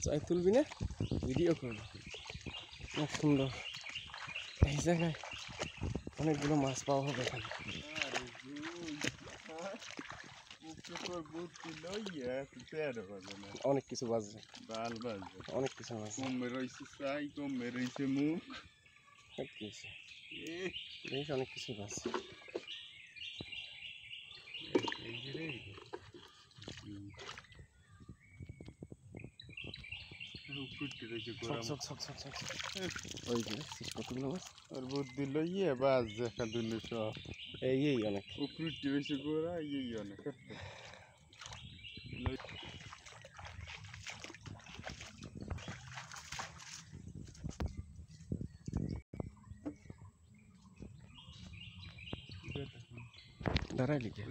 চাই তুলবি না, ভিডিও করবি। অনেক সুন্দর এই জায়গায়, অনেকগুলো মাছ পাওয়া হবে এখানে। অনেক কিছু বাজছে, অনেক কিছু বাজছে, মুখ অনেক কিছু বাজছে। ওই যে কতগুলো মাছ আর বুদ্ধি লইয়ে বাস দেখা দিল সব এই অনেক উপরুটি রয়েছে গোড়া এই অনেক দাঁড়াইলি কে?